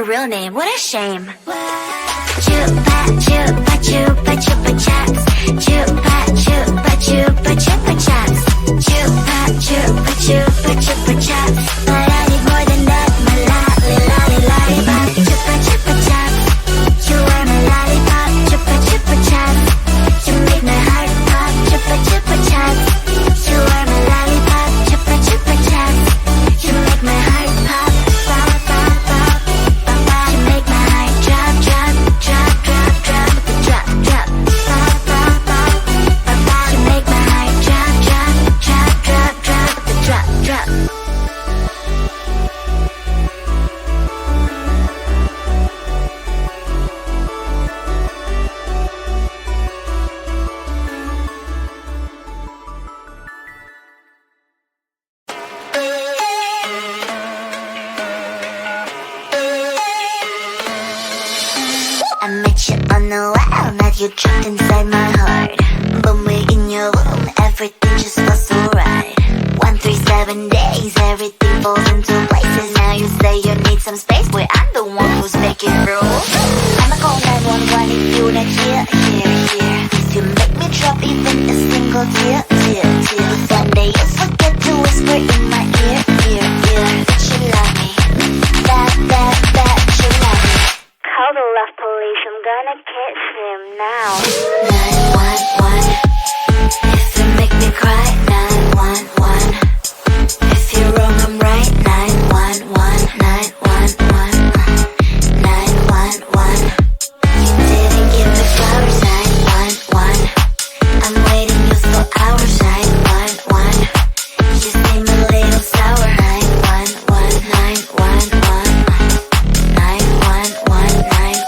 real name, what a shame. Chupa chupa chupa chupa chaps. Chupa chupa chupa chupa chaps. Chupa chupa chupa chupa chaps. But I need more than that, my lollipop. Chupa chupa chaps. You are my lollipop. Chupa chupa chaps. You make my heart pop. Chupa chupa chaps. You are my lollipop. Chupa chupa chaps. You make my heart pop. Pop pop pop pop pop. You make my heart drop drop drop drop drop drop drop. Pop pop pop pop pop. You make my heart drop drop drop drop drop drop drop. I met you on the wild, now you trapped inside my heart. When we're in your room, everything just feels so right. 137 days, everything falls into places. Now you say you need some space, boy, I'm the one who's making rules. I'ma call 911 if you not here. You make me drop even a single tear. One day you forget to whisper in my ear. That you love me, that you love me. Call the love police, I'm gonna kiss him now. 911, if you make me cry. 911, if you're wrong, I'm right. 911, 911, 911. You didn't give me flowers. 911, I'm waiting you for hours. 911, you seem a little sour. 911, 911, 911, 911.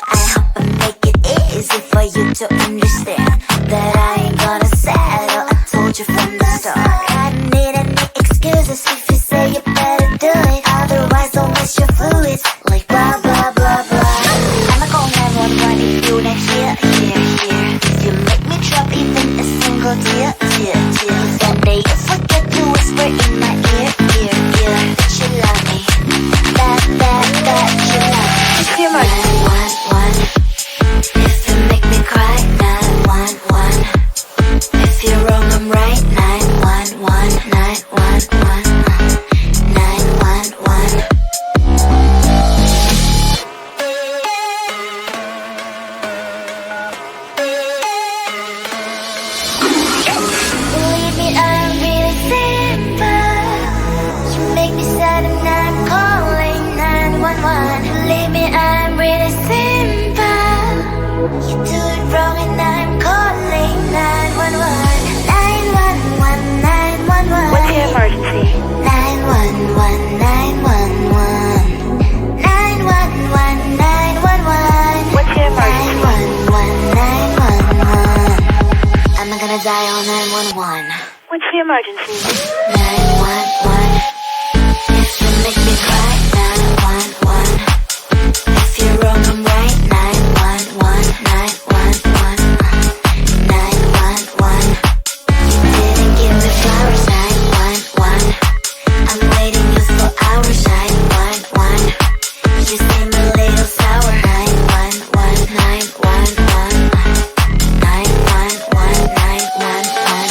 I hope I make it easy for you to understand that I ain't gonna settle. I told you from the start. I don't need any excuses if you say you better do it. Otherwise, don't waste your fluids like blah blah blah blah. I'ma call 911 if you not here. You make me drop even a single tear. One day you forget to whisper in my ear. That you love me, that you love me. Just hear my 911, if you make me cry. 911, if you're wrong, I'm right. 911, 911, 911. Believe me, I'm really simple. You make me sad and I'm calling 911. Believe me, I'm really simple. You do it wrong and I'm calling 911. 911, 911. What's your emergency? 911, 911. 911, 911. What's your emergency? 911, 911. I'm not gonna die on 911. What's your emergency? 911, if you make me cry. 911, if you're wrong, I'm right. 911, 911, 911. You didn't give me flowers. 911, I'm waiting you for hours. 911, you seem a little sour. 911, 911, 911, 911.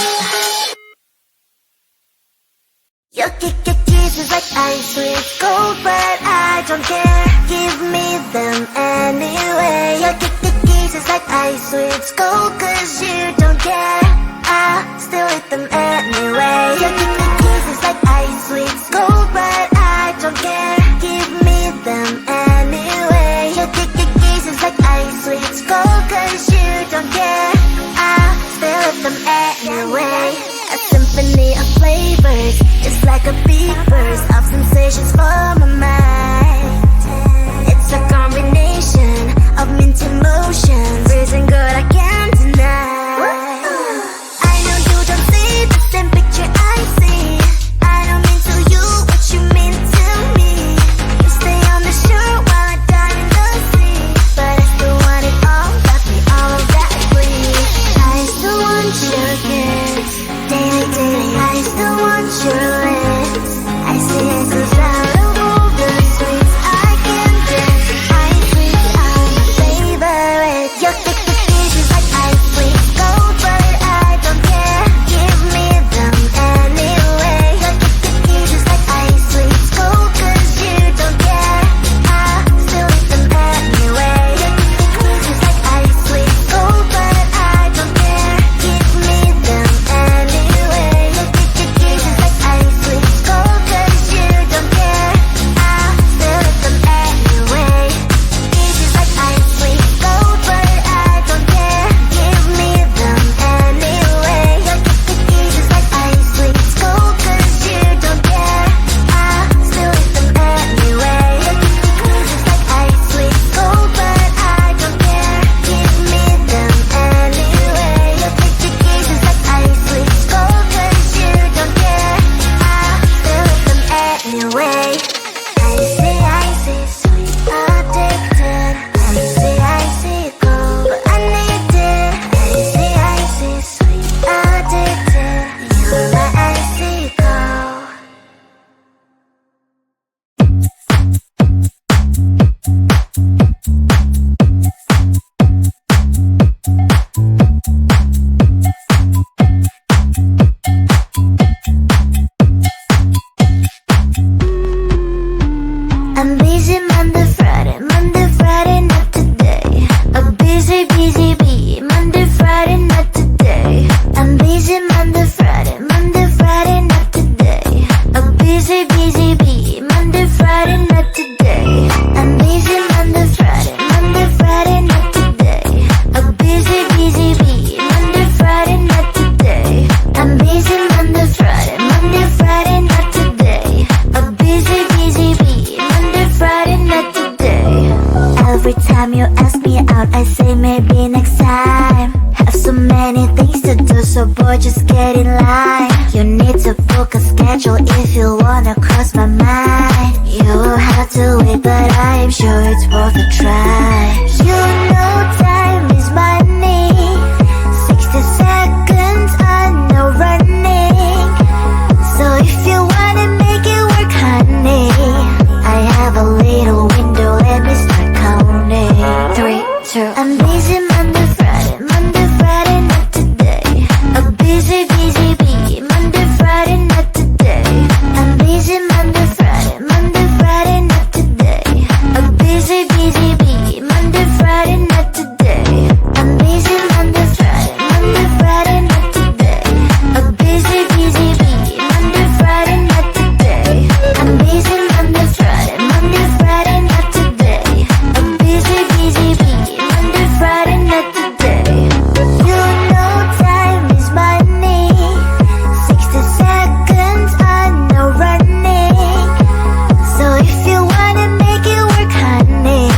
Your kisses like ice with gold, but I don't care. Give me them anyway. Your kisses like ice with gold, 'cause you don't care. I still eat them anyway. Your kisses like ice with gold, but I don't care. Give me them anyway. Your kisses like ice with gold, 'cause you don't care. I still eat them anyway. A symphony of flavors, just like a big burst of sensations for my mind. It's a combination of mint emotions, freezing good I can't deny. I know you don't see the same picture I see. I don't mean to you what you mean to me. You stay on the shore many things to do, so boy, just get in line. You need to book a schedule if you wanna cross my mind. You will have to wait, but I am sure it's worth a try. You know time is money. 60 seconds on no running. So if you wanna make it work, honey, I have a little window, let me start counting. 3, 2, I'm busy Monday, Friday, Monday, Friday, not today. A busy, busy bee, Monday, Friday, not today. I'm busy Monday, Friday, Monday, Friday, not today. A busy, busy bee, Monday, Friday, not today. I'm busy Monday, Friday, Monday, Friday, not today. A busy, busy bee, Monday, Friday, not today. I'm busy Monday, Friday, Monday, Friday, not today. A busy, busy bee, Monday, Friday, not today. You know time is money. 60 seconds on no running. So if you wanna make it work, honey,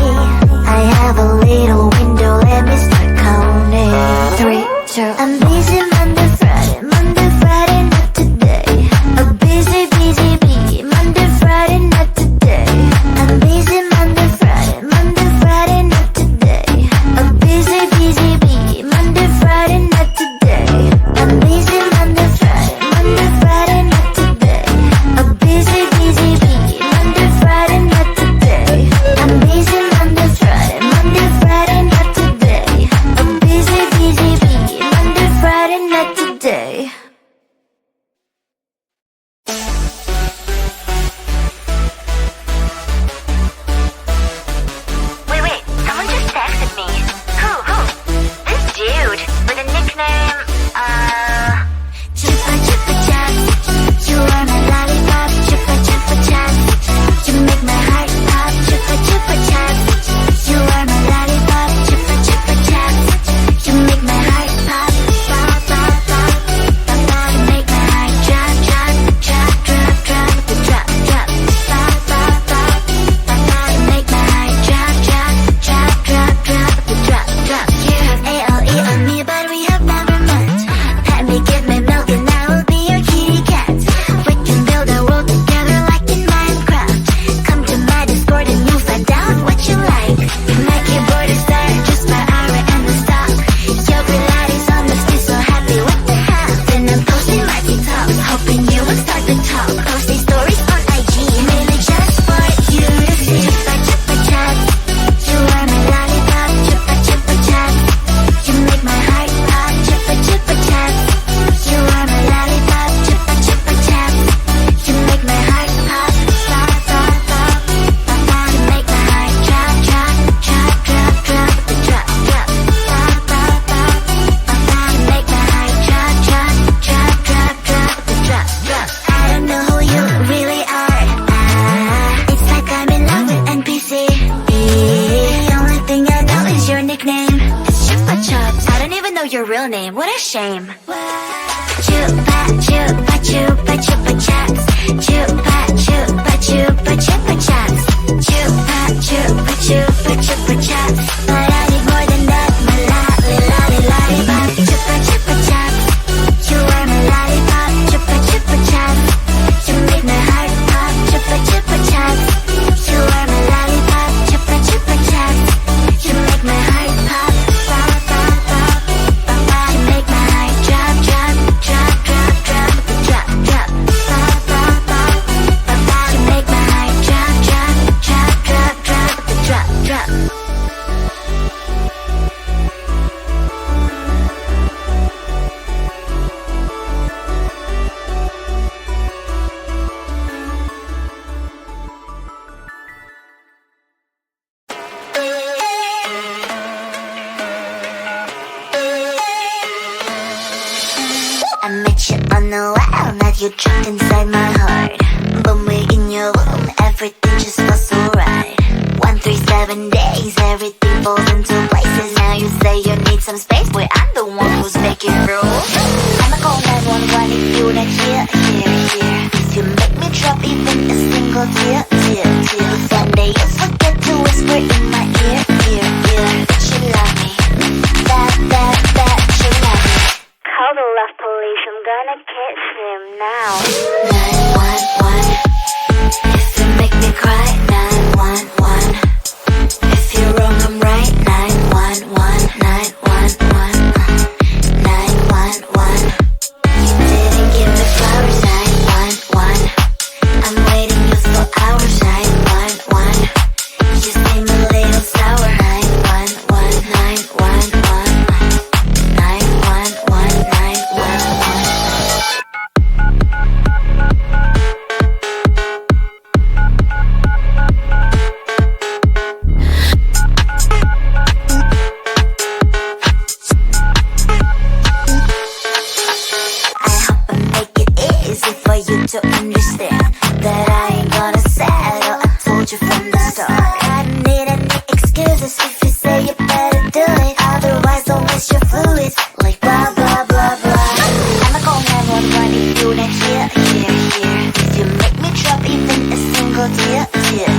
I have a little window, let me start counting. 3, 2, I'm busy Monday, Friday, Monday, Friday, not today. A busy, busy bee, Monday, Friday, not today. I'm busy Monday, Friday, Monday, Friday, not today. A busy, busy bee, Monday, Friday, not today. I'm busy Monday, Friday, Monday, Friday, not today. A busy, busy bee, Monday, Friday, not today. I'm busy Monday, Friday, Monday, Friday, not today. A busy, busy bee, Monday, Friday, not today. Wait, someone just texted me. Who? This dude with a nickname, Chupa chupa chups, you are my lollipop. Chupa chupa chups, you make my heart pop. Chupa chupa chups, you are my lollipop. Chupa chupa chups, you make my heart pop. Pop pop pop, pop pop, you make my heart drop drop drop drop drop drop drop. Pop pop pop, pop pop, you make my heart drop drop drop drop drop drop drop. You have ALE on me, but we have never met. Let me give me milk and I will be your kitty cat. We can build a world together like in Minecraft. Come to my Discord and you'll find out what you like. My keyboard is there, just my aura and the stock. Your Pilates on must be so happy with the hat. Then I'm posting my TikToks, hoping you will start to talk. Posting stories on IG, mainly just for you to see. Chupa chupa chups, you are my lollipop. Chupa chupa chups, you make my heart pop. Chupa chupa chups, you are my lollipop. Chupa chupa chups, you make my heart pop. Pop pop pop, pop pop, you make my heart drop drop drop drop drop drop drop. Pop pop pop, pop pop, you make my heart drop drop drop drop drop drop drop. I don't know who you really are. It's like I'm in love with NPC. The only thing I know is your nickname. It's Chupa Chups. I don't even know your real name. What a shame. Chupa chupa chupa chupa chups. Chupa chupa chupa chupa chups. Chupa chupa chupa chupa chups. But I need more than that. My lollipop. Chupa chupa chups, you are my lollipop. Chupa chupa chups, you make my heart pop. Chupa chupa chups, you are my lollipop. Chupa chupa chups, you make my heart pop. Pop pop pop, pop pop, you make my heart drop drop drop drop drop drop drop. Pop pop pop, pop pop, you make my heart drop drop drop drop drop drop drop. I met you on the wild, now you trapped inside my heart. When we're in your womb, everything just feels so right. 137 days, everything falls into places. Now you say you need some space, boy, I'm the one who's making rules. I'ma call 911 if you're not here. You make me drop even a single tear. Sunday you forget to whisper in my ear. That you love me, that you love me. gonna kiss him now. 911. If you make me cry, 911. If you're wrong, I'm right, 911. 911. 911. You didn't give me flowers, 911. I'm waiting you for hours, 911. You seem a little sour, 911. 911. 911. 911. I hope I make it easy for you to understand that I ain't gonna settle. I told you from the start. I don't need any excuses if you say you better do it. Otherwise, don't waste your fluids like blah blah blah blah. I'ma call 911 if you not here. If you make me drop even a single tear.